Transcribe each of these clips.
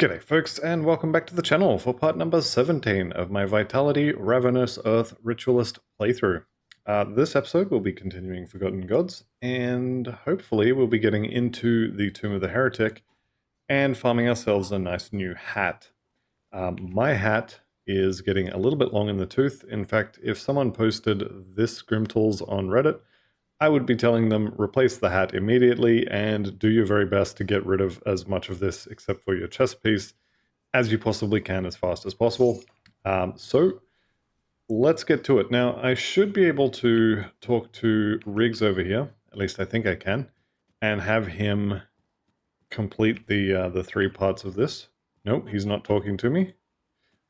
G'day folks, and welcome back to the channel for part number 17 of my Vitality Ravenous Earth Ritualist playthrough. This episode will be continuing Forgotten Gods, and hopefully we'll be getting into the Tomb of the Heretic and farming ourselves a nice new hat. My hat is getting a little bit long in the tooth. In fact, if someone posted this Grimtools on Reddit, I would be telling them replace the hat immediately and do your very best to get rid of as much of this except for your chest piece as you possibly can as fast as possible. So let's get to it. Now I should be able to talk to Riggs over here, at least I think I can, and have him complete the 3 parts of this. Nope, he's not talking to me.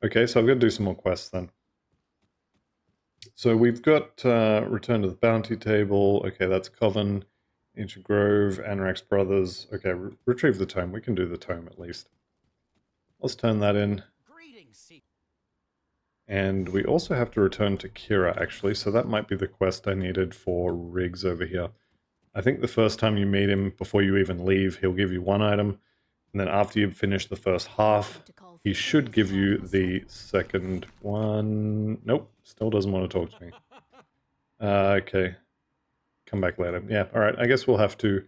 Okay, so I've got to do some more quests then. So we've got Return to the Bounty Table. Okay, that's Coven, Ancient Grove, Anrax Brothers. Okay, retrieve the tome. We can do the tome at least. Let's turn that in. And we also have to return to Kira, actually, so that might be the quest I needed for Riggs over here. I think the first time you meet him, before you even leave, he'll give you 1 item, and then after you've finished the first half, he should give you the second one. Nope, still doesn't want to talk to me. Okay. Come back later. Yeah, alright, I guess we'll have to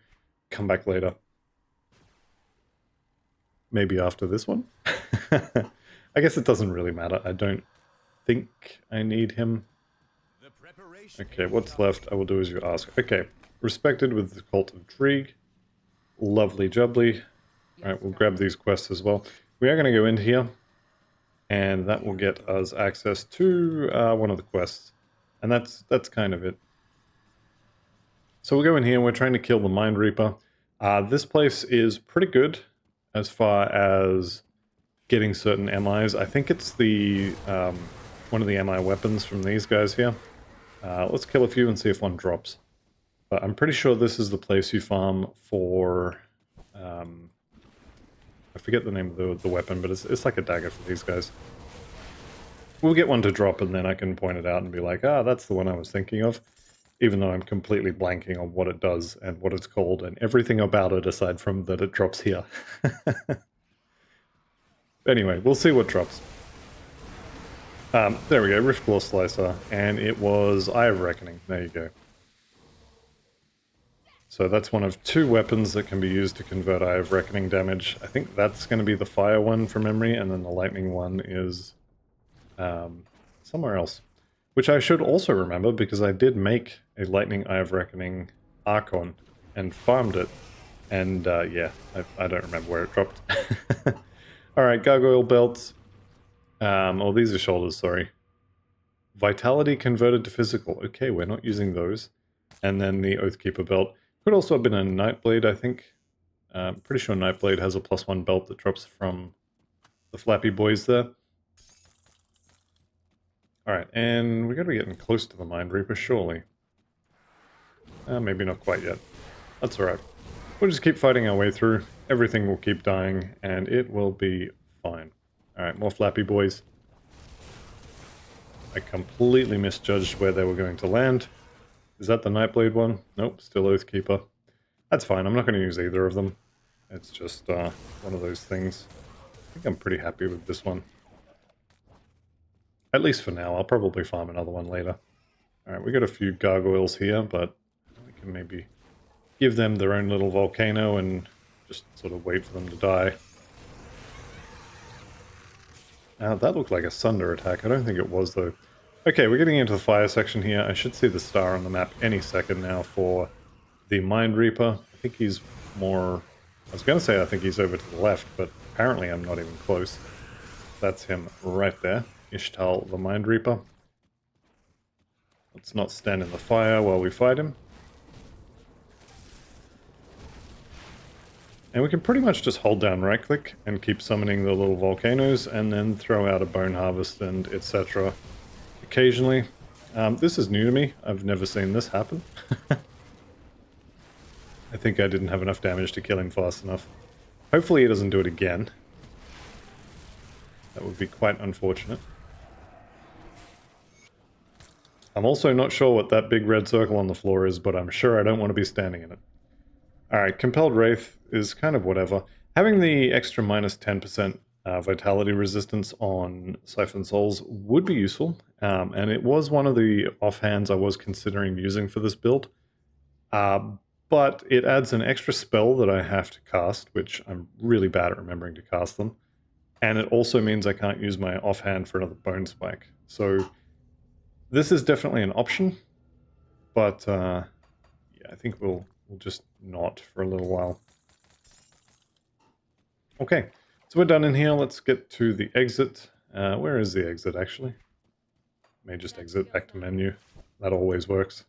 come back later. Maybe after this one? I guess it doesn't really matter. I don't think I need him. Okay, what's left? I will do as you ask. Okay, respected with the Cult of Drieg. Lovely jubbly. Alright, we'll grab these quests as well. We are going to go in here, and that will get us access to one of the quests. And that's kind of it. So we'll go in here and we're trying to kill the Mind Reaper. This place is pretty good as far as getting certain MIs. I think it's the one of the MI weapons from these guys here. Let's kill a few and see if one drops. But I'm pretty sure this is the place you farm for... I forget the name of the weapon, but it's like a dagger for these guys. We'll get one to drop and then I can point it out and be like, ah, that's the one I was thinking of. Even though I'm completely blanking on what it does and what it's called and everything about it aside from that it drops here. Anyway, we'll see what drops. There we go, Riftclaw Slicer, and it was Eye of Reckoning. There you go. So that's one of 2 weapons that can be used to convert Eye of Reckoning damage. I think that's going to be the fire one from memory, and then the lightning one is somewhere else. Which I should also remember, because I did make a lightning Eye of Reckoning Archon and farmed it. And yeah, I don't remember where it dropped. Alright, Gargoyle Belts. Oh, these are shoulders, sorry. Vitality converted to physical. Okay, we're not using those. And then the Oathkeeper Belt. Could also have been a Nightblade, I think. Pretty sure Nightblade has a +1 belt that drops from the Flappy Boys there. Alright, and we gotta be getting close to the Mind Reaper, surely. Maybe not quite yet. That's alright. We'll just keep fighting our way through. Everything will keep dying, and it will be fine. Alright, more Flappy Boys. I completely misjudged where they were going to land. Is that the Nightblade one? Nope, still Oathkeeper. That's fine, I'm not going to use either of them. It's just one of those things. I think I'm pretty happy with this one. At least for now, I'll probably farm another one later. Alright, we got a few gargoyles here, but we can maybe give them their own little volcano and just sort of wait for them to die. Now, that looked like a Sunder attack. I don't think it was, though. Okay, we're getting into the fire section here. I should see the star on the map any second now for the Mind Reaper. I think he's more... I was going to say I think he's over to the left, but apparently I'm not even close. That's him right there. Ishtal, the Mind Reaper. Let's not stand in the fire while we fight him. And we can pretty much just hold down right click and keep summoning the little volcanoes and then throw out a bone harvest and etc. occasionally. This is new to me. I've never seen this happen. I think I didn't have enough damage to kill him fast enough. Hopefully he doesn't do it again. That would be quite unfortunate. I'm also not sure what that big red circle on the floor is, but I'm sure I don't want to be standing in it. Alright, Compelled Wraith is kind of whatever. Having the extra minus 10% vitality resistance on Siphon Souls would be useful, and it was one of the offhands I was considering using for this build. But it adds an extra spell that I have to cast, which I'm really bad at remembering to cast them. And it also means I can't use my offhand for another Bone Spike. So this is definitely an option, but yeah, I think we'll just not for a little while. Okay, so we're done in here. Let's get to the exit. Where is the exit, actually? May just exit back to menu. That always works.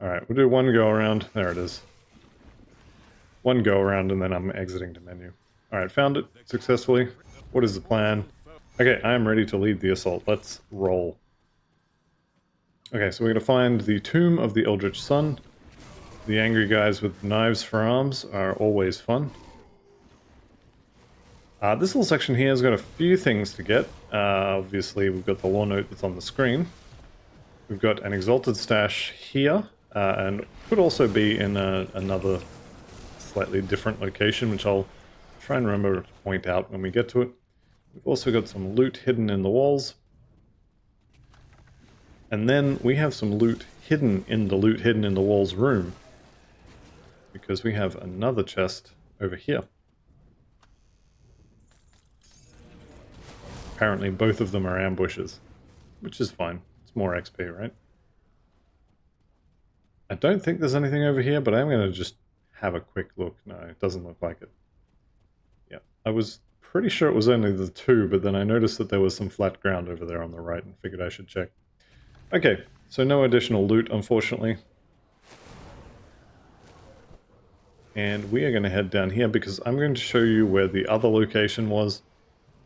Alright, we'll do one go around. There it is. One go around and then I'm exiting to menu. Alright, found it successfully. What is the plan? Okay, I am ready to lead the assault. Let's roll. Okay, so we're going to find the Tomb of the Eldritch Sun. The angry guys with knives for arms are always fun. This little section here has got a few things to get. Obviously, we've got the lore note that's on the screen. We've got an Exalted Stash here, and could also be in another slightly different location, which I'll try and remember to point out when we get to it. We've also got some loot hidden in the walls. And then we have some loot hidden in the walls room, because we have another chest over here. Apparently both of them are ambushes, which is fine. It's more XP, right? I don't think there's anything over here, but I'm going to just have a quick look. No, it doesn't look like it. Yeah, I was pretty sure it was only the two, but then I noticed that there was some flat ground over there on the right and figured I should check. Okay, so no additional loot, unfortunately. And we are going to head down here because I'm going to show you where the other location was.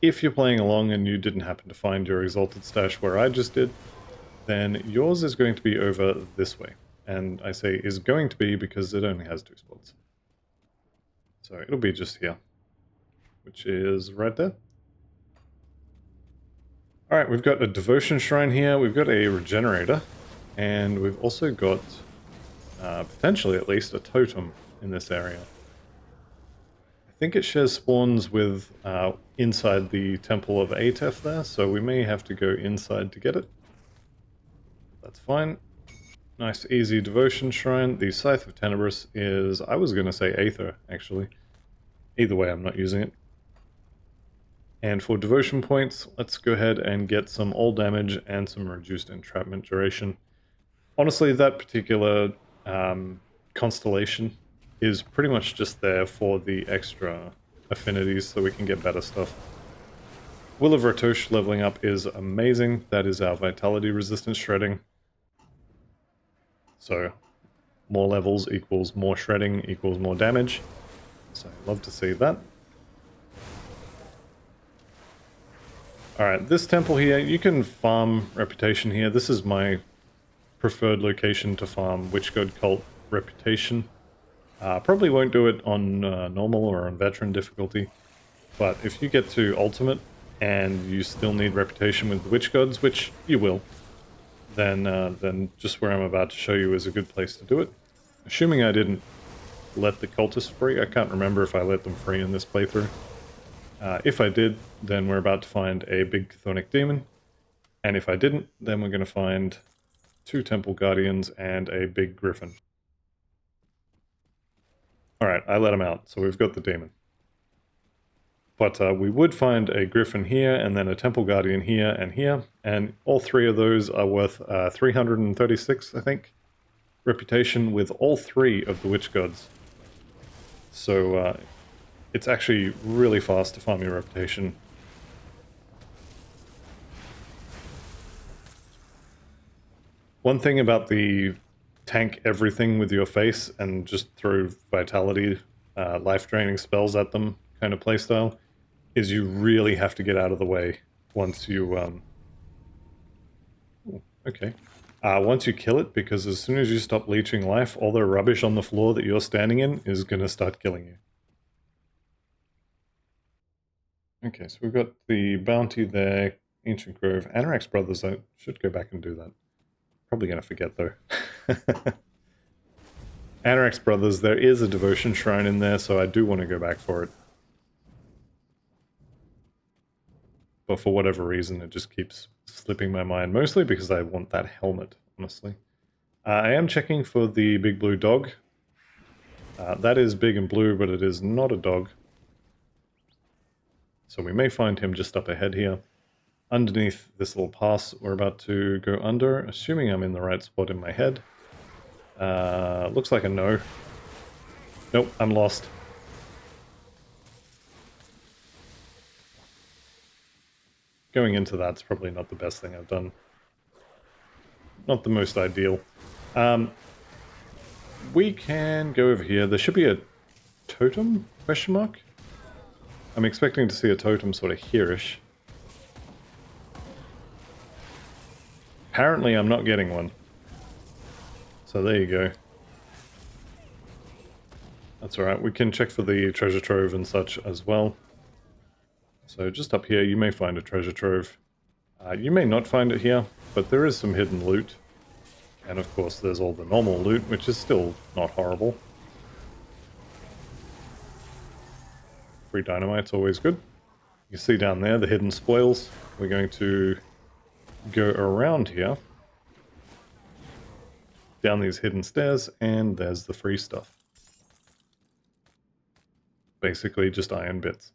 If you're playing along and you didn't happen to find your Exalted Stash where I just did, then yours is going to be over this way. And I say is going to be because it only has 2 spots. So it'll be just here, which is right there. Alright, we've got a Devotion Shrine here, we've got a Regenerator, and we've also got, potentially at least, a Totem in this area. I think it shares spawns with inside the Temple of Atef there, so we may have to go inside to get it. That's fine. Nice easy Devotion Shrine. The Scythe of Tenebris is, I was going to say Aether, actually. Either way, I'm not using it. And for Devotion points, let's go ahead and get some all damage and some reduced entrapment duration. Honestly, that particular constellation is pretty much just there for the extra affinities so we can get better stuff. Will of Ratosh leveling up is amazing. That is our vitality resistance shredding. So more levels equals more shredding equals more damage. So I love to see that. Alright, this temple here, you can farm reputation here. This is my preferred location to farm Witch God Cult reputation. Probably won't do it on normal or on veteran difficulty, but if you get to ultimate and you still need reputation with the Witch Gods, which you will, then just where I'm about to show you is a good place to do it. Assuming I didn't let the cultists free, I can't remember if I let them free in this playthrough. If I did, then we're about to find a big chthonic demon, and if I didn't, then we're going to find 2 temple guardians and a big griffin. Alright, I let him out, so we've got the demon. But we would find a griffin here, and then a temple guardian here, and all 3 of those are worth 336, I think, reputation with all 3 of the witch gods. So it's actually really fast to farm your reputation. One thing about the tank everything with your face and just throw vitality, life-draining spells at them kind of playstyle is you really have to get out of the way once you... once you kill it, because as soon as you stop leeching life, all the rubbish on the floor that you're standing in is going to start killing you. Okay, so we've got the bounty there, Ancient Grove. Anorax Brothers, I should go back and do that. Probably going to forget, though. Anorex Brothers, there is a devotion shrine in there, so I do want to go back for it. But for whatever reason, it just keeps slipping my mind, mostly because I want that helmet, honestly. I am checking for the big blue dog. That is big and blue, but it is not a dog. So we may find him just up ahead here. Underneath this little pass we're about to go under, assuming I'm in the right spot in my head. Looks like a no. Nope, I'm lost. Going into that's probably not the best thing I've done. Not the most ideal. We can go over here. There should be a totem? Question mark? I'm expecting to see a totem sort of here-ish. Apparently I'm not getting one. So there you go. That's alright. We can check for the treasure trove and such as well. So just up here you may find a treasure trove. You may not find it here, but there is some hidden loot. And of course there's all the normal loot, which is still not horrible. Free dynamite's always good. You see down there the hidden spoils. We're going to go around here, down these hidden stairs, and there's the free stuff. Basically just iron bits.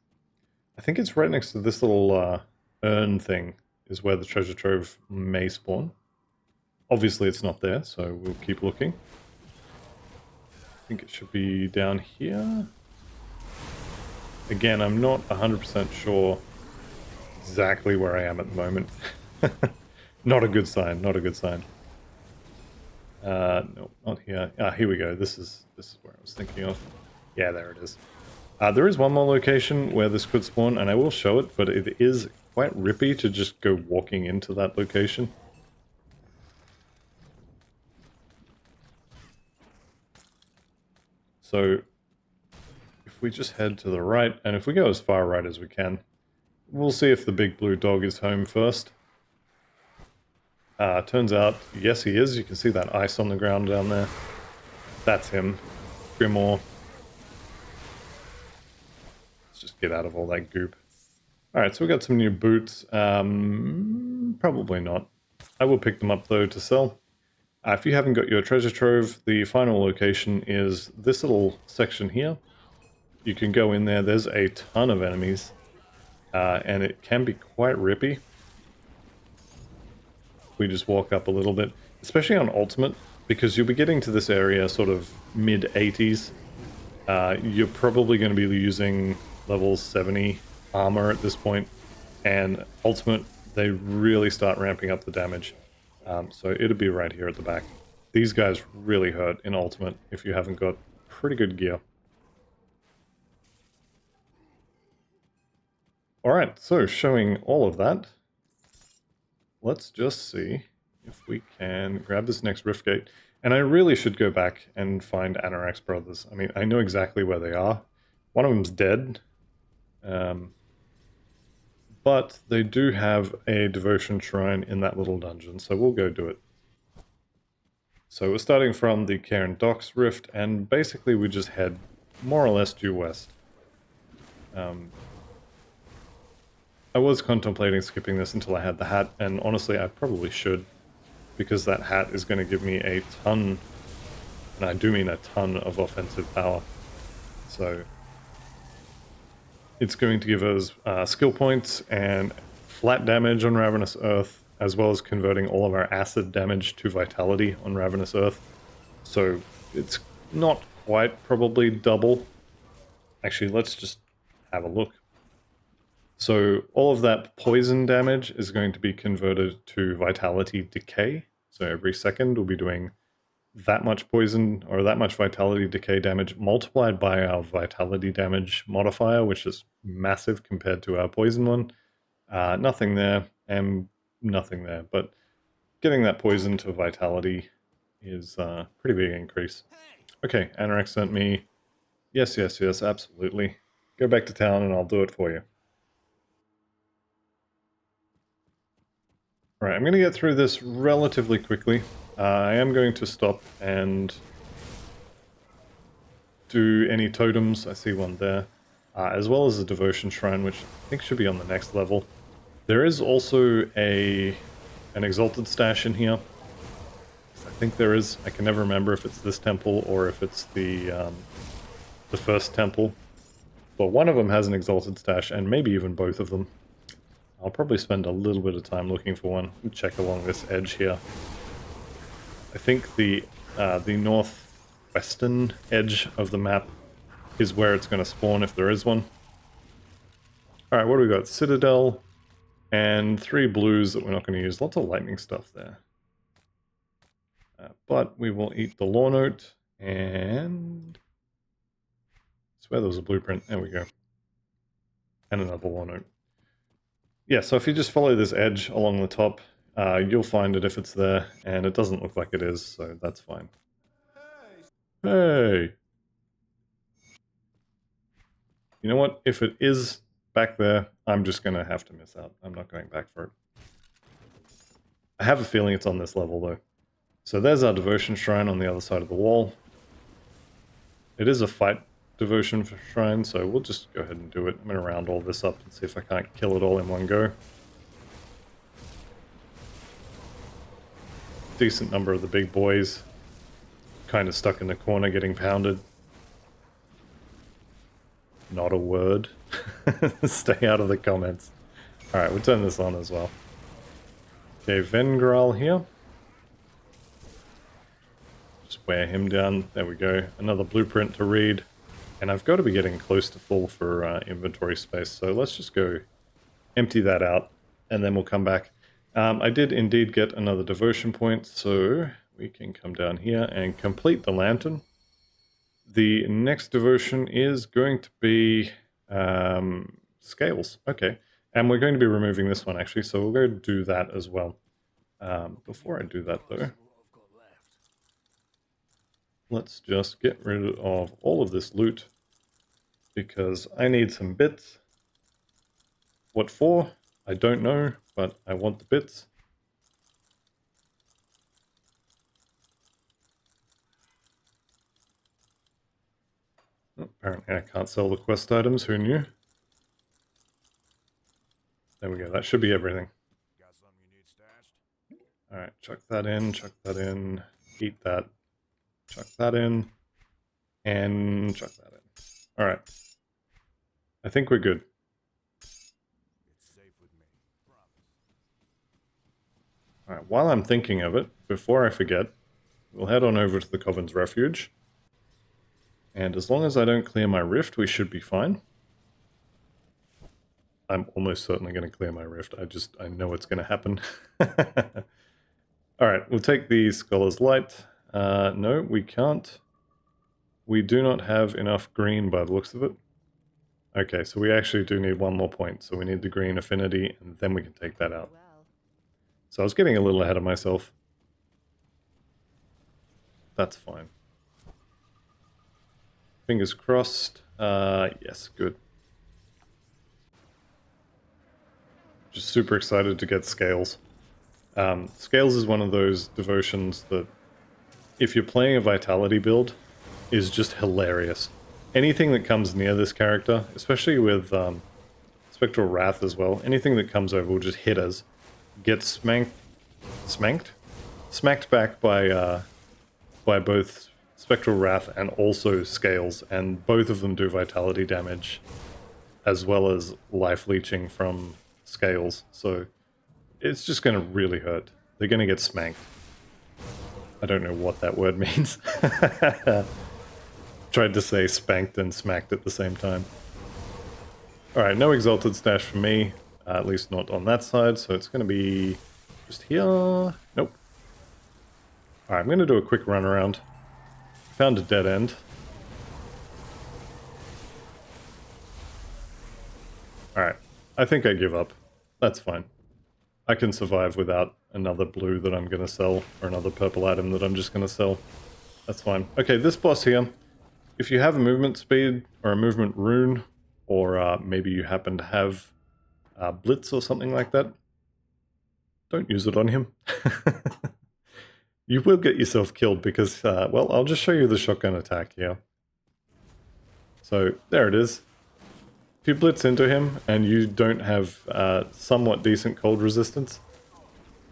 I think it's right next to this little urn thing is where the treasure trove may spawn. Obviously it's not there, so we'll keep looking. I think it should be down here. Again, I'm not 100% sure exactly where I am at the moment. Not a good sign, not a good sign. No, not here. Ah, here we go. This is where I was thinking of. Yeah, there it is. There is one more location where this could spawn, and I will show it, but it is quite rippy to just go walking into that location. So, if we just head to the right, and if we go as far right as we can, we'll see if the big blue dog is home first. Turns out, yes he is. You can see that ice on the ground down there. That's him. Grimoire. Let's just get out of all that goop. Alright, so we got some new boots. Probably not. I will pick them up though to sell. If you haven't got your treasure trove, the final location is this little section here. You can go in there. There's a ton of enemies. And it can be quite rippy. We just walk up a little bit, especially on ultimate, because you'll be getting to this area sort of mid-80s. You're probably going to be using level 70 armor at this point, and ultimate, they really start ramping up the damage. So it'll be right here at the back. These guys really hurt in ultimate if you haven't got pretty good gear. Alright, so showing all of that, let's just see if we can grab this next rift gate. And I really should go back and find Anorex Brothers. I mean, I know exactly where they are. One of them's dead. But they do have a devotion shrine in that little dungeon, so we'll go do it. So we're starting from the Cairn Docks rift, and basically we just head more or less due west. I was contemplating skipping this until I had the hat, and honestly I probably should, because that hat is going to give me a ton, and I do mean a ton, of offensive power. So it's going to give us skill points and flat damage on Ravenous Earth, as well as converting all of our acid damage to vitality on Ravenous Earth. So it's not quite probably double. Actually, let's just have a look. So all of that poison damage is going to be converted to vitality decay. So every second we'll be doing that much poison or that much vitality decay damage multiplied by our vitality damage modifier, which is massive compared to our poison one. Nothing there and nothing there, but getting that poison to vitality is a pretty big increase. Okay, Anorex sent me. Yes, yes, yes, absolutely. Go back to town and I'll do it for you. Alright, I'm going to get through this relatively quickly. I am going to stop and do any totems. I see one there. As well as a devotion shrine, which I think should be on the next level. There is also an exalted stash in here. I think there is. I can never remember if it's this temple or if it's the first temple. But one of them has an exalted stash, and maybe even both of them. I'll probably spend a little bit of time looking for one and check along this edge here. I think the northwestern edge of the map is where it's going to spawn if there is one. Alright, what do we got? Citadel and 3 blues that we're not going to use. Lots of lightning stuff there. But we will eat the law note and... I swear there was a blueprint. There we go. And another law note. Yeah, so if you just follow this edge along the top, you'll find it if it's there, and it doesn't look like it is, so that's fine. Hey! You know what? If it is back there, I'm just going to have to miss out. I'm not going back for it. I have a feeling it's on this level, though. So there's our devotion shrine on the other side of the wall. It is a fight devotion shrine, so we'll just go ahead and do it. I'm going to round all this up and see if I can't kill it all in one go. Decent number of the big boys kind of stuck in the corner getting pounded. Not a word. Stay out of the comments. Alright, we'll turn this on as well. Okay, Vengral here. Just wear him down. There we go. Another blueprint to read. And I've got to be getting close to full for inventory space, so let's just go empty that out, and then we'll come back. I did indeed get another devotion point, so we can come down here and complete the lantern. The next devotion is going to be scales. Okay, and we're going to be removing this one actually, so we'll go do that as well. Before I do that though, let's just get rid of all of this loot because I need some bits. What for? I don't know, but I want the bits. Oh, apparently I can't sell the quest items, who knew? There we go, that should be everything. Alright, chuck that in, eat that, chuck that in, and chuck that in. Alright. I think we're good. Alright, while I'm thinking of it, before I forget, we'll head on over to the Covens Refuge. And as long as I don't clear my rift, we should be fine. I'm almost certainly going to clear my rift. I know it's going to happen. Alright, we'll take the Scholar's Light. No, we can't. We do not have enough green by the looks of it. Okay, so we actually do need one more point. So we need the green affinity, and then we can take that out. So I was getting a little ahead of myself. That's fine. Fingers crossed. Yes, good. Just super excited to get Scales. Scales is one of those devotions that, if you're playing a Vitality build, is just hilarious. Anything that comes near this character, especially with Spectral Wrath as well, anything that comes over will just hit us, get smacked back by both Spectral Wrath and also Scales, and both of them do Vitality damage, as well as life leeching from Scales, so it's just going to really hurt. They're going to get smacked. I don't know what that word means. Tried to say spanked and smacked at the same time. Alright, no Exalted Stash for me, at least not on that side, so it's going to be just here. Nope. Alright, I'm going to do a quick run around. Found a dead end. Alright, I think I give up. That's fine. I can survive without another blue that I'm going to sell, or another purple item that I'm just going to sell. That's fine. Okay, this boss here, if you have a movement speed, or a movement rune, or maybe you happen to have Blitz or something like that, don't use it on him. You will get yourself killed because, well, I'll just show you the shotgun attack here. So there it is. If you blitz into him and you don't have somewhat decent cold resistance,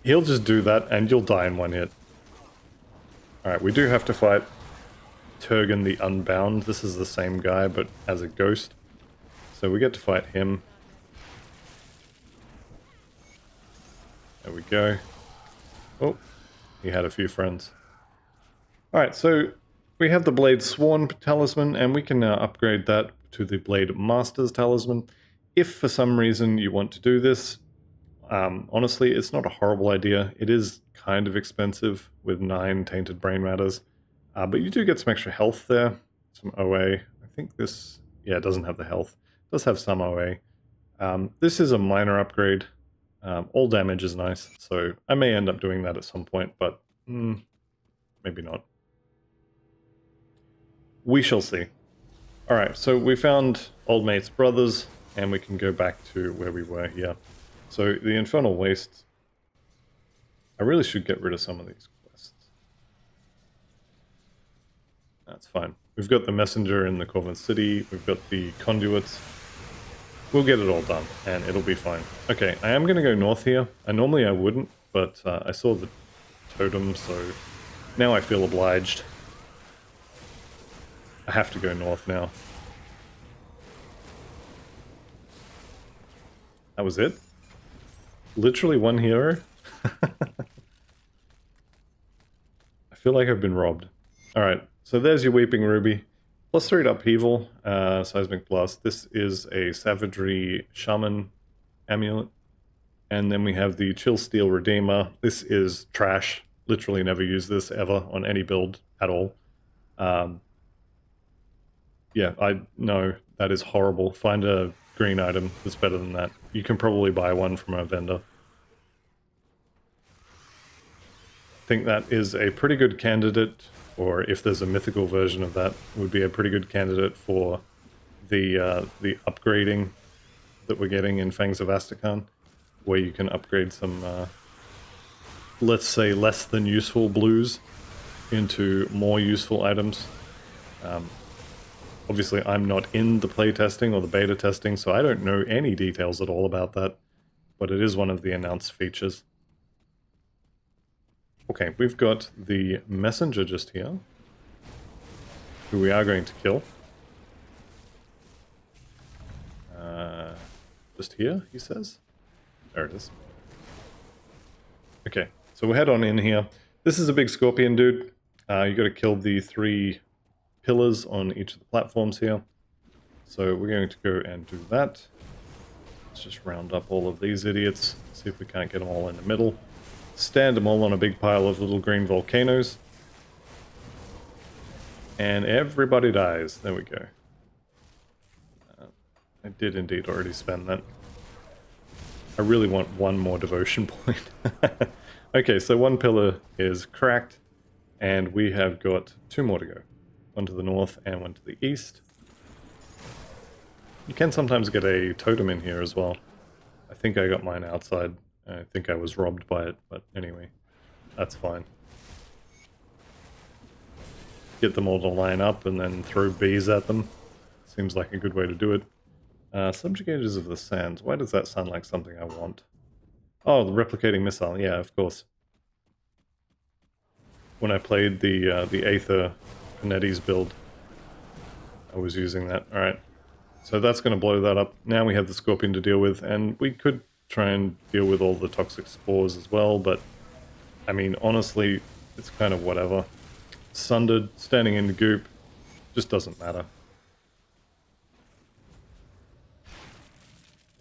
he'll just do that and you'll die in one hit. Alright, we do have to fight Turgon the Unbound. This is the same guy, but as a ghost. So we get to fight him. There we go. Oh, he had a few friends. Alright, so we have the Blade Sworn Talisman, and we can now upgrade that to the Blade Master's Talisman. If for some reason you want to do this, honestly, it's not a horrible idea. It is kind of expensive with 9 Tainted Brain Matters, but you do get some extra health there, some OA. I think this, yeah, it doesn't have the health. It does have some OA. This is a minor upgrade. All damage is nice, so I may end up doing that at some point, but maybe not. We shall see. Alright, so we found Old Mate's brothers, and we can go back to where we were here. So the Infernal Waste, I really should get rid of some of these quests. That's fine. We've got the Messenger in the Corvin City, we've got the Conduits. We'll get it all done, and it'll be fine. Okay, I am going to go north here. Normally I wouldn't, but I saw the totem, so now I feel obliged. I have to go north now. That was it? Literally one hero? I feel like I've been robbed. Alright, so there's your Weeping Ruby. +3 to Upheaval, Seismic Blast. This is a Savagery Shaman Amulet. And then we have the Chill Steel Redeemer. This is trash. Literally never use this ever on any build at all. Yeah, I know that is horrible. Find a green item that's better than that. You can probably buy one from a vendor. I think that is a pretty good candidate, or if there's a mythical version of that, would be a pretty good candidate for the upgrading that we're getting in Fangs of Astrakhan, where you can upgrade some, let's say, less than useful blues into more useful items. Obviously, I'm not in the playtesting or the beta testing, so I don't know any details at all about that, but it is one of the announced features. Okay, we've got the Messenger just here, who we are going to kill. Just here, he says. There it is. Okay, so we'll head on in here. This is a big scorpion dude. You got to kill the 3 pillars on each of the platforms here. So we're going to go and do that. Let's just round up all of these idiots, see if we can't get them all in the middle. Stand them all on a big pile of little green volcanoes. And everybody dies. There we go. I did indeed already spend that. I really want one more devotion point. Okay, so 1 pillar is cracked, and we have got 2 more to go. 1 to the north and 1 to the east. You can sometimes get a totem in here as well. I think I got mine outside. I think I was robbed by it, but anyway, that's fine. Get them all to line up and then throw bees at them. Seems like a good way to do it. Subjugators of the Sands. Why does that sound like something I want? Oh, the replicating missile. Yeah, of course. When I played the Aether Panetti's build, I was using that. Alright, so that's going to blow that up. Now we have the Scorpion to deal with, and we could try and deal with all the toxic spores as well, but I mean, honestly, it's kind of whatever. Sundered, standing in the goop, just doesn't matter.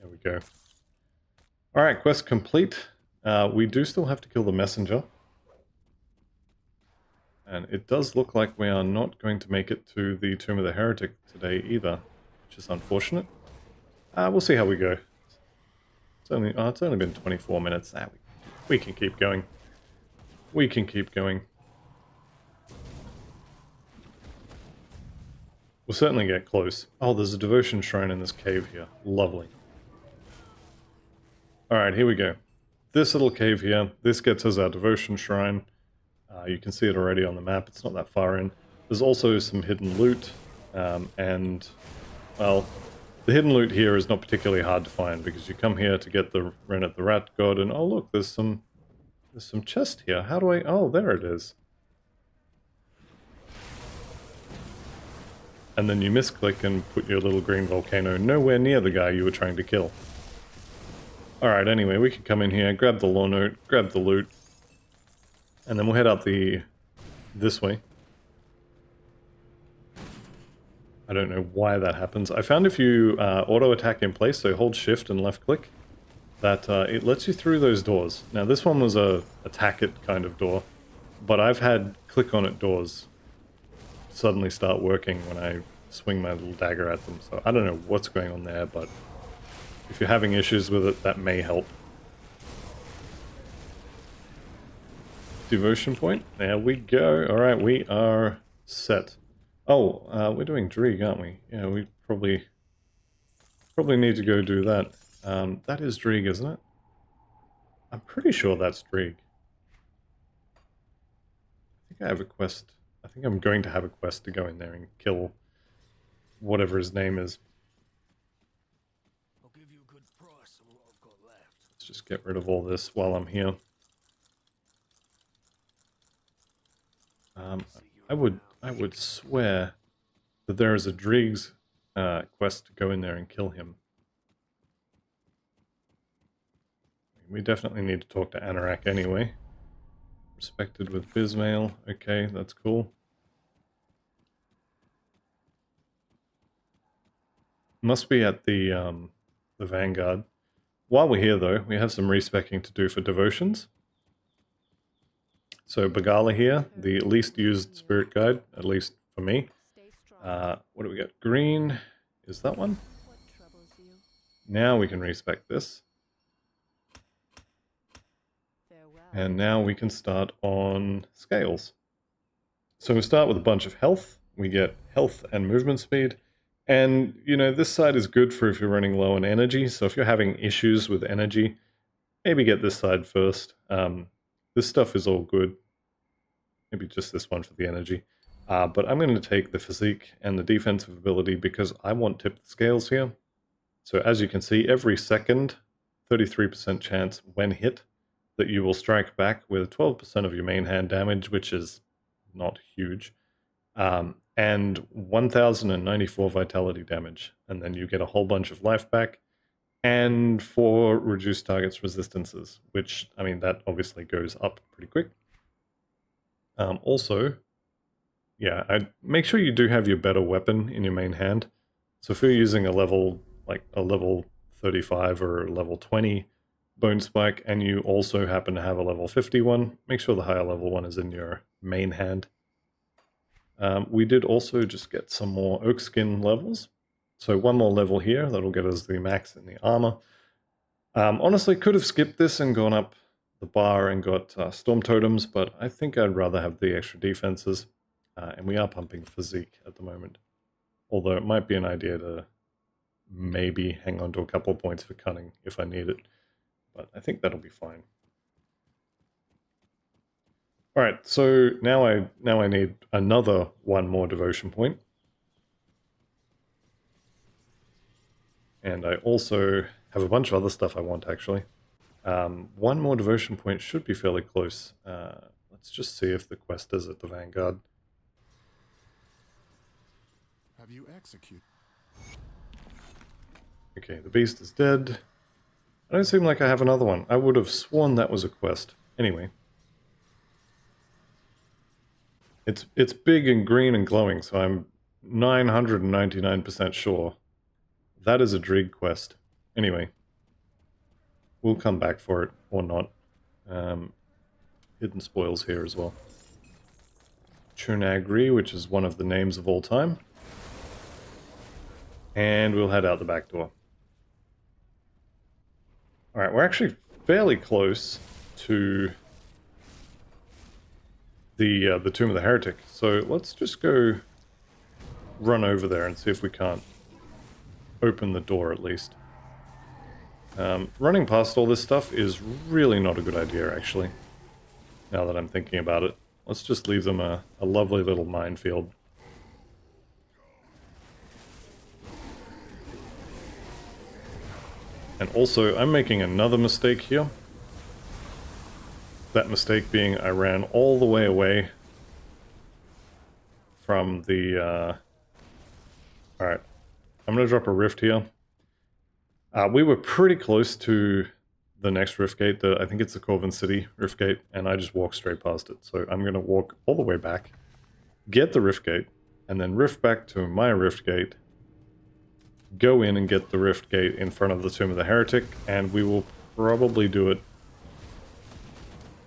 There we go. Alright, quest complete. We do still have to kill the messenger. And it does look like we are not going to make it to the Tomb of the Heretic today either, which is unfortunate. We'll see how we go. It's only been 24 minutes. We can keep going. We can keep going. We'll certainly get close. Oh, there's a devotion shrine in this cave here. Lovely. Alright, here we go. This little cave here, this gets us our devotion shrine. You can see it already on the map, it's not that far in. There's also some hidden loot. And, well, the hidden loot here is not particularly hard to find because you come here to get the Rennet the Rat God, and oh look, there's some chest here. How do I... Oh, there it is. And then you misclick and put your little green volcano nowhere near the guy you were trying to kill. Alright, anyway, we can come in here, grab the lore note, grab the loot, and then we'll head out this way. I don't know why that happens. I found if you auto-attack in place, so hold shift and left click, that it lets you through those doors. Now this one was a attack it kind of door, but I've had click on it doors suddenly start working when I swing my little dagger at them. So I don't know what's going on there, but if you're having issues with it, that may help. Devotion point. There we go. Alright, we are set. Oh, we're doing Drieg, aren't we? Yeah, we probably need to go do that. That is Drieg, isn't it? I'm pretty sure that's Drieg. I think I have a quest. I think I'm going to have a quest to go in there and kill whatever his name is. I'll give you a good price on what I've got left. Let's just get rid of all this while I'm here. I would swear that there is a Drieg's quest to go in there and kill him. We definitely need to talk to Anorak anyway. Respected with Bismail. Okay, that's cool. Must be at the Vanguard. While we're here, though, we have some respecking to do for devotions. So Bagala here, the least used spirit guide, at least for me. What do we got? Green is that one. Now we can respec this. And now we can start on scales. So we start with a bunch of health. We get health and movement speed. And, you know, this side is good for if you're running low on energy. So if you're having issues with energy, maybe get this side first. This stuff is all good. Maybe just this one for the energy. But I'm going to take the physique and the defensive ability because I want tipped scales here. So as you can see, every second, 33% chance when hit that you will strike back with 12% of your main hand damage, which is not huge. And 1094 vitality damage. And then you get a whole bunch of life back. And 4 reduced targets resistances, which, I mean, that obviously goes up pretty quick. Also, yeah, I'd make sure you do have your better weapon in your main hand. So if you're using a level, like a level 35 or a level 20 bone spike, and you also happen to have a level 51, make sure the higher level one is in your main hand. We did also just get some more oak skin levels. So one more level here, that'll get us the max in the armor. Honestly, could have skipped this and gone up the bar and got storm totems, but I think I'd rather have the extra defenses. And we are pumping physique at the moment. Although it might be an idea to maybe hang on to a couple of points for cunning if I need it. But I think that'll be fine. Alright, so now I need another one more devotion point. And I also have a bunch of other stuff I want, actually. One more devotion point should be fairly close. Let's just see if the quest is at the Vanguard. Have you executed? Okay, the beast is dead. I don't seem like I have another one. I would have sworn that was a quest. Anyway. It's big and green and glowing, so I'm 999% sure. That is a Drieg quest. Anyway. We'll come back for it, or not. Hidden spoils here as well. Chunagri, which is one of the names of all time. And we'll head out the back door. Alright, we're actually fairly close to the Tomb of the Heretic. So let's just go run over there and see if we can't open the door at least. Running past all this stuff is really not a good idea, actually. Now that I'm thinking about it. Let's just leave them a lovely little minefield. And also, I'm making another mistake here. That mistake being I ran all the way away from the... Alright, I'm going to drop a rift here. We were pretty close to the next rift gate. I think it's the Corvin City rift gate, and I just walked straight past it. So I'm going to walk all the way back, get the rift gate, and then rift back to my rift gate, go in and get the rift gate in front of the Tomb of the Heretic, and we will probably do it.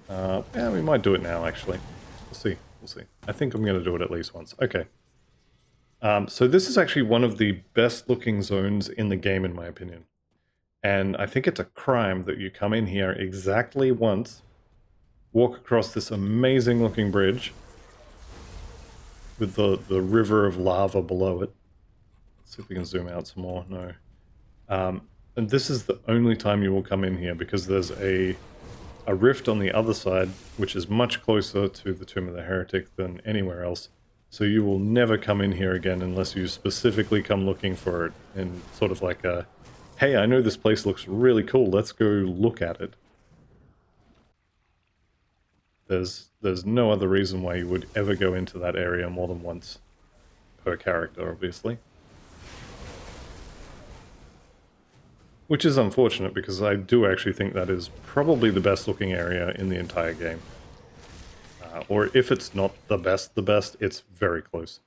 Yeah, we might do it now, actually. We'll see. We'll see. I think I'm going to do it at least once. Okay. So this is actually one of the best looking zones in the game, in my opinion. And I think it's a crime that you come in here exactly once, walk across this amazing looking bridge with the river of lava below it. Let's see if we can zoom out some more. No. And this is the only time you will come in here, because there's a rift on the other side, which is much closer to the Tomb of the Heretic than anywhere else. So you will never come in here again unless you specifically come looking for it, and sort of like a, hey, I know this place looks really cool, let's go look at it. There's no other reason why you would ever go into that area more than once per character, obviously. Which is unfortunate, because I do actually think that is probably the best looking area in the entire game. Or if it's not the best, it's very close.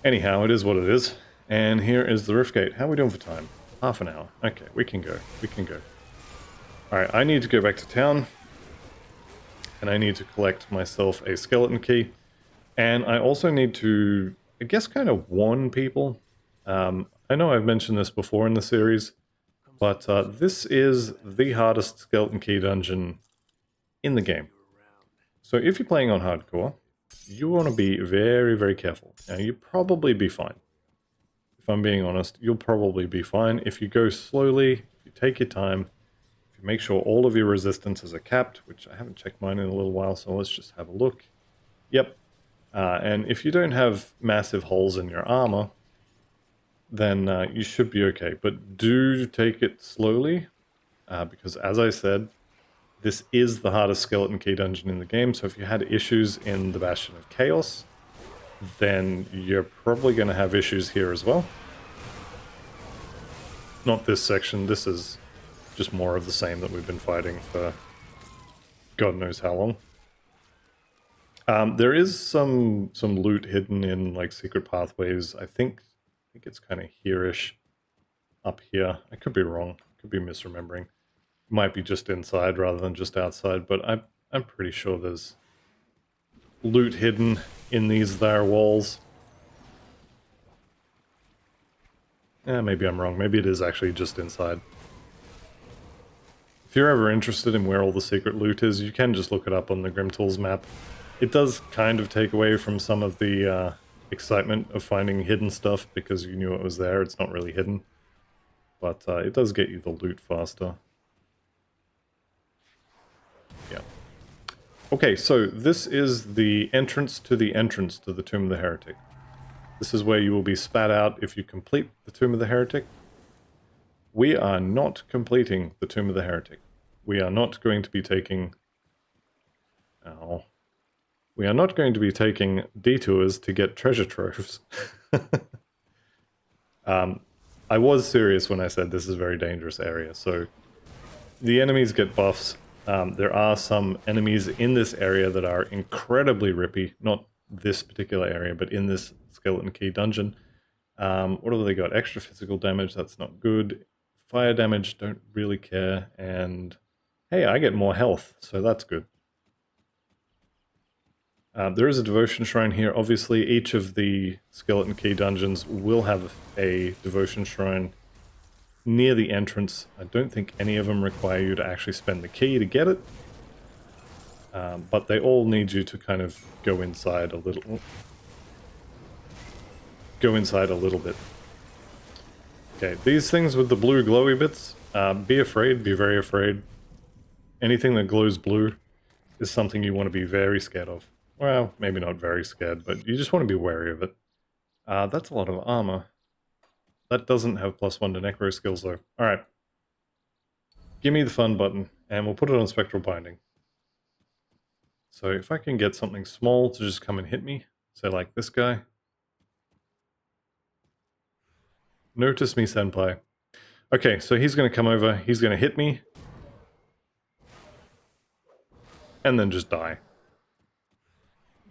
Anyhow, it is what it is. And here is the rift gate. How are we doing for time? Half an hour. Okay, we can go. We can go. Alright, I need to go back to town. And I need to collect myself a skeleton key. And I also need to, I guess, kind of warn people. I know I've mentioned this before in the series, but this is the hardest skeleton key dungeon in the game. So if you're playing on hardcore, you want to be very, very careful. Now, you'll probably be fine. If I'm being honest, you'll probably be fine. If you go slowly, if you take your time, if you make sure all of your resistances are capped, which I haven't checked mine in a little while, so let's just have a look. Yep. And if you don't have massive holes in your armor, then you should be okay. But do take it slowly, because as I said, this is the hardest skeleton key dungeon in the game, so if you had issues in the Bastion of Chaos, then you're probably going to have issues here as well. Not this section, this is just more of the same that we've been fighting for God knows how long. There is some loot hidden in like secret pathways. I think it's kind of here-ish up here. I could be wrong, could be misremembering. Might be just inside rather than just outside, but I'm pretty sure there's loot hidden in these there walls. Maybe I'm wrong. Maybe it is actually just inside. If you're ever interested in where all the secret loot is, you can just look it up on the Grim Tools map. It does kind of take away from some of the excitement of finding hidden stuff, because you knew it was there. It's not really hidden. But it does get you the loot faster. Yeah. Okay, so this is the entrance to the Tomb of the Heretic. This is where you will be spat out if you complete the Tomb of the Heretic. We are not completing the Tomb of the Heretic. We are not going to be taking... We are not going to be taking detours to get treasure troves. I was serious when I said this is a very dangerous area, so the enemies get buffs. There are some enemies in this area that are incredibly rippy, not this particular area, but in this skeleton key dungeon. What have they got? Extra physical damage, that's not good. Fire damage, don't really care. And hey, I get more health, so that's good. There is a devotion shrine here. Obviously, each of the skeleton key dungeons will have a devotion shrine near the entrance. I don't think any of them require you to actually spend the key to get it. But they all need you to kind of go inside a little. Go inside a little bit. Okay, these things with the blue glowy bits, be afraid, be very afraid. Anything that glows blue is something you want to be very scared of. Well, maybe not very scared, but you just want to be wary of it. That's a lot of armor. That doesn't have +1 to necro skills though. Alright. Give me the fun button, and we'll put it on spectral binding. So if I can get something small to just come and hit me, say like this guy. Notice me, senpai. Okay, so he's going to come over, he's going to hit me, and then just die.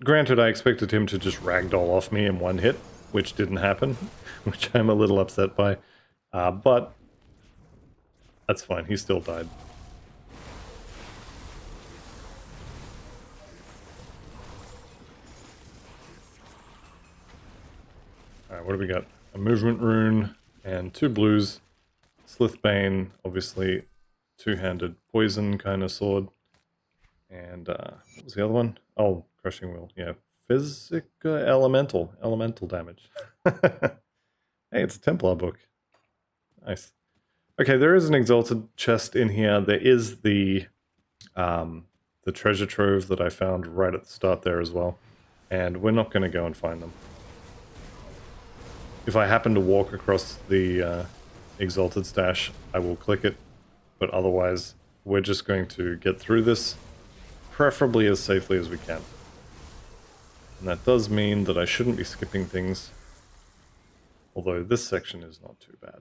Granted, I expected him to just ragdoll off me in one hit, which didn't happen, which I'm a little upset by, but that's fine, he still died. Alright, what do we got? A movement rune and 2 blues. Slithbane, obviously two-handed poison kind of sword. And what was the other one? Oh, crushing wheel. Yeah, physical elemental damage. Hey, it's a Templar book. Nice. Okay, there is an exalted chest in here. There is the treasure trove that I found right at the start there as well. And we're not going to go and find them. If I happen to walk across the exalted stash, I will click it. But otherwise, we're just going to get through this, preferably as safely as we can. And that does mean that I shouldn't be skipping things. Although this section is not too bad.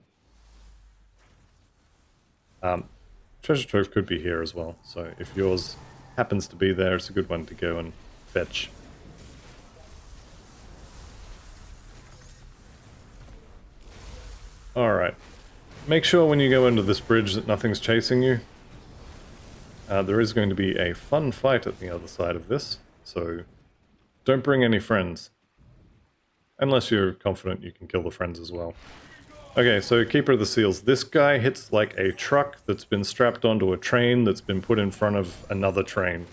Treasure trove could be here as well, so if yours happens to be there, it's a good one to go and fetch. Alright. Make sure when you go under this bridge that nothing's chasing you. There is going to be a fun fight at the other side of this, so don't bring any friends. Unless you're confident you can kill the friends as well. Okay, so Keeper of the Seals. This guy hits like a truck that's been strapped onto a train that's been put in front of another train.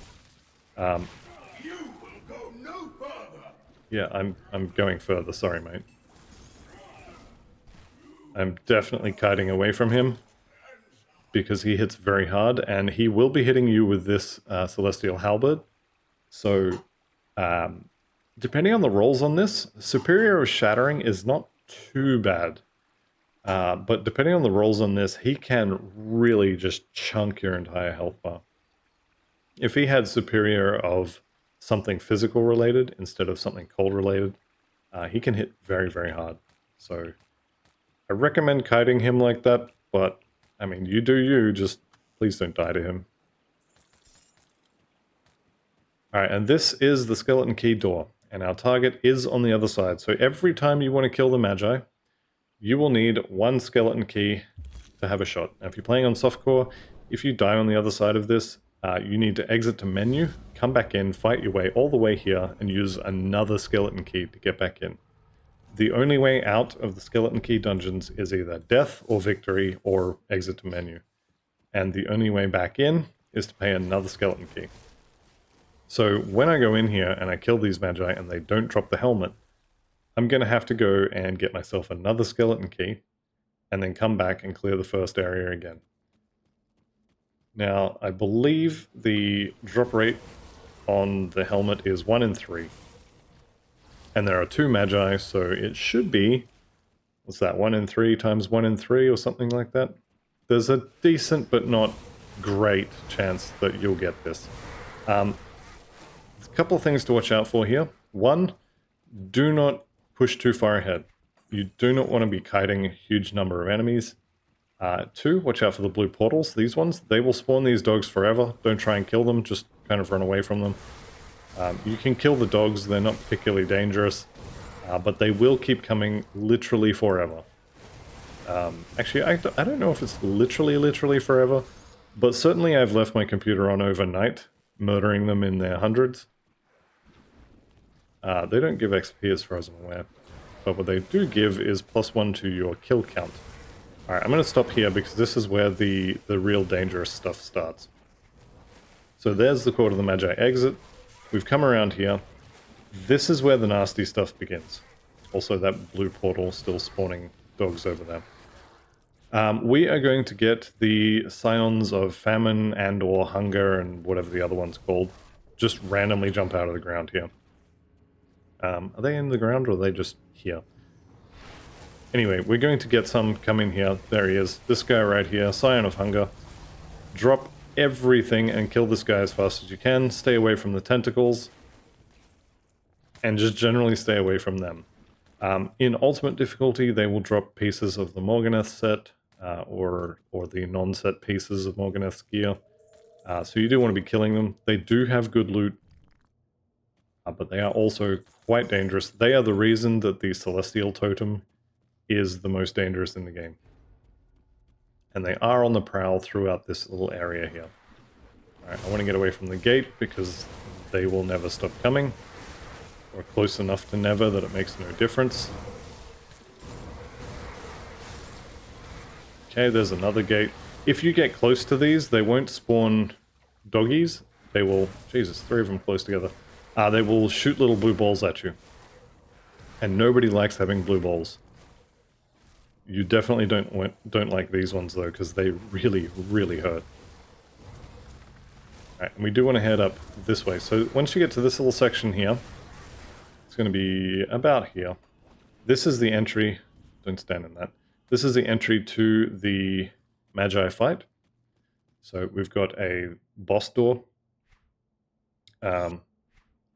You will go no further. Yeah, I'm going further, sorry mate. I'm definitely kiting away from him, because he hits very hard, and he will be hitting you with this Celestial Halberd. So, depending on the rolls on this, Superior of Shattering is not too bad. But depending on the rolls on this, he can really just chunk your entire health bar. If he had Superior of something physical related instead of something cold related, he can hit very, very hard. So I recommend kiting him like that, but I mean, you do you, just please don't die to him. Alright, and this is the Skeleton Key door, and our target is on the other side. So every time you want to kill the Magi, you will need 1 Skeleton Key to have a shot. Now, if you're playing on softcore, if you die on the other side of this, you need to exit to menu, come back in, fight your way all the way here, and use another Skeleton Key to get back in. The only way out of the Skeleton Key dungeons is either death or victory or exit to menu. And the only way back in is to pay another Skeleton Key. So when I go in here and I kill these Magi and they don't drop the helmet, I'm going to have to go and get myself another Skeleton Key and then come back and clear the first area again. Now, I believe the drop rate on the helmet is 1 in 3. And there are 2 Magi, so it should be, what's that, 1 in 3 times 1 in 3 or something like that? There's a decent but not great chance that you'll get this. There's a couple of things to watch out for here. 1, do not push too far ahead. You do not want to be kiting a huge number of enemies. 2, watch out for the blue portals. These ones, they will spawn these dogs forever. Don't try and kill them, just kind of run away from them. You can kill the dogs, they're not particularly dangerous, but they will keep coming literally forever. Actually, I don't know if it's literally forever, but certainly I've left my computer on overnight, murdering them in their hundreds. They don't give XP as far as I'm aware, but what they do give is +1 to your kill count. Alright, I'm going to stop here because this is where the real dangerous stuff starts. So there's the Court of the Magi exit. We've come around here. This is where the nasty stuff begins. Also that blue portal still spawning dogs over there. We are going to get the Scions of Famine and or Hunger and whatever the other one's called. Just randomly jump out of the ground here. Are they in the ground or are they just here? Anyway, we're going to get some come in here. There he is. This guy right here, Scion of Hunger. Drop everything and kill this guy as fast as you can. Stay away from the tentacles. And just generally stay away from them. In ultimate difficulty, they will drop pieces of the Morganeth set, or the non-set pieces of Morganeth's gear. So you do want to be killing them. They do have good loot, but they are also quite dangerous. They are the reason that the Celestial Totem is the most dangerous in the game. And they are on the prowl throughout this little area here. Alright, I want to get away from the gate because they will never stop coming. Or close enough to never that it makes no difference. Okay, there's another gate. If you get close to these, they won't spawn doggies. They will... Jesus, 3 of them close together. They will shoot little blue balls at you. And nobody likes having blue balls. You definitely don't like these ones, though, because they really, really hurt. Alright, and we do want to head up this way. So once you get to this little section here, it's going to be about here. This is the entry. Don't stand in that. This is the entry to the Magi fight. So we've got a boss door. I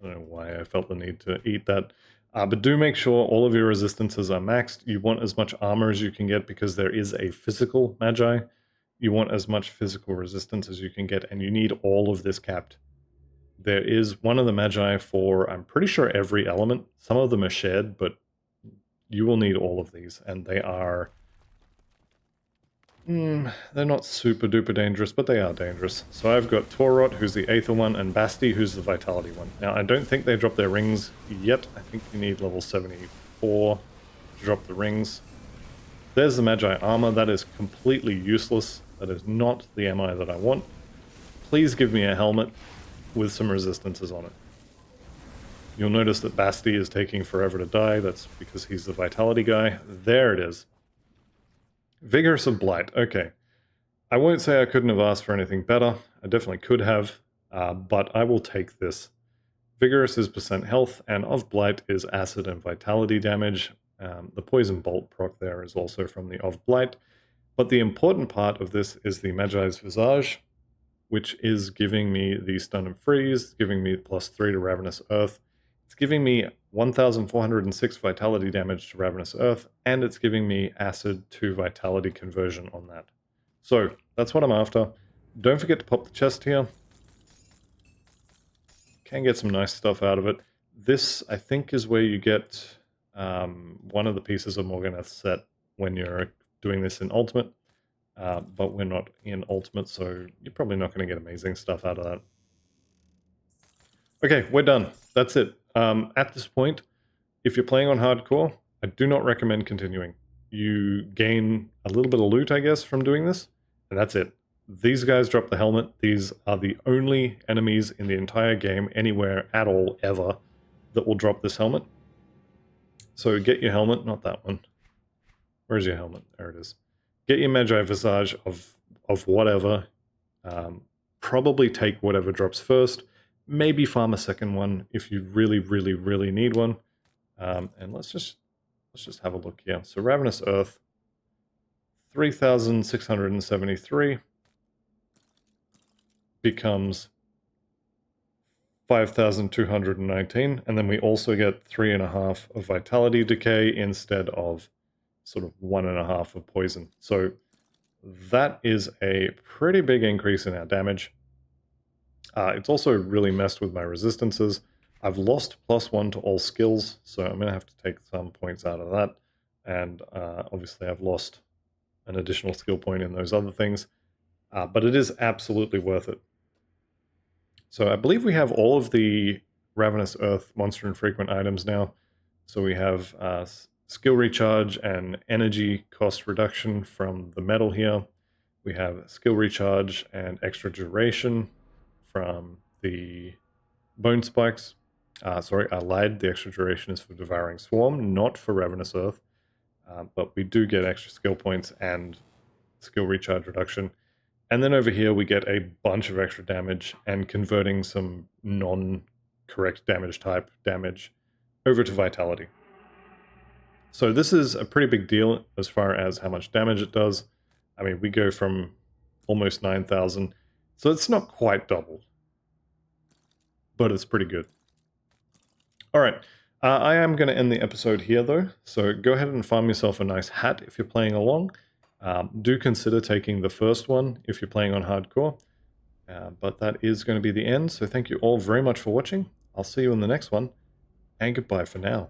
don't know why I felt the need to eat that. But do make sure all of your resistances are maxed. You want as much armor as you can get because there is a physical Magi. You want as much physical resistance as you can get, and you need all of this capped. There is one of the Magi for, I'm pretty sure, every element. Some of them are shared, but you will need all of these, and they are... they're not super duper dangerous, but they are dangerous. So I've got Torot, who's the Aether one, and Basti, who's the Vitality one. Now, I don't think they drop their rings yet. I think you need level 74 to drop the rings. There's the Magi armor. That is completely useless. That is not the MI that I want. Please give me a helmet with some resistances on it. You'll notice that Basti is taking forever to die. That's because he's the Vitality guy. There it is. Vigorous of Blight. Okay. I won't say I couldn't have asked for anything better. I definitely could have, but I will take this. Vigorous is % health, and of Blight is acid and vitality damage. The Poison Bolt proc there is also from the of Blight. But the important part of this is the Magi's Visage, which is giving me the Stun and Freeze, giving me +3 to Ravenous Earth. It's giving me 1,406 Vitality damage to Ravenous Earth, and it's giving me Acid to Vitality conversion on that. So, that's what I'm after. Don't forget to pop the chest here. Can get some nice stuff out of it. This, I think, is where you get one of the pieces of Morganeth's set when you're doing this in Ultimate. But we're not in Ultimate, so you're probably not going to get amazing stuff out of that. Okay, we're done. That's it. At this point, if you're playing on Hardcore, I do not recommend continuing. You gain a little bit of loot, I guess, from doing this, and that's it. These guys drop the helmet. These are the only enemies in the entire game, anywhere at all, ever, that will drop this helmet. So get your helmet, not that one. Where's your helmet? There it is. Get your Magi Visage of whatever. Probably take whatever drops first. Maybe farm a second one if you really, really, really need one. And let's just have a look here. So Ravenous Earth, 3,673 becomes 5,219, and then we also get 3.5 of Vitality Decay instead of sort of 1.5 of Poison. So that is a pretty big increase in our damage. It's also really messed with my resistances. I've lost +1 to all skills, so I'm going to have to take some points out of that. And obviously I've lost an additional skill point in those other things. But it is absolutely worth it. So I believe we have all of the Ravenous Earth monster infrequent items now. So we have skill recharge and energy cost reduction from the metal here. We have skill recharge and extra duration from the bone spikes. Sorry, I lied. The extra duration is for Devouring Swarm, not for Ravenous Earth. But we do get extra skill points and skill recharge reduction. And then over here we get a bunch of extra damage and converting some non-correct damage type damage over to Vitality. So this is a pretty big deal as far as how much damage it does. I mean, we go from almost 9,000, so it's not quite double, but it's pretty good. All right, I am going to end the episode here though, so go ahead and find yourself a nice hat if you're playing along. Do consider taking the first one if you're playing on hardcore, but that is going to be the end, so thank you all very much for watching. I'll see you in the next one, and goodbye for now.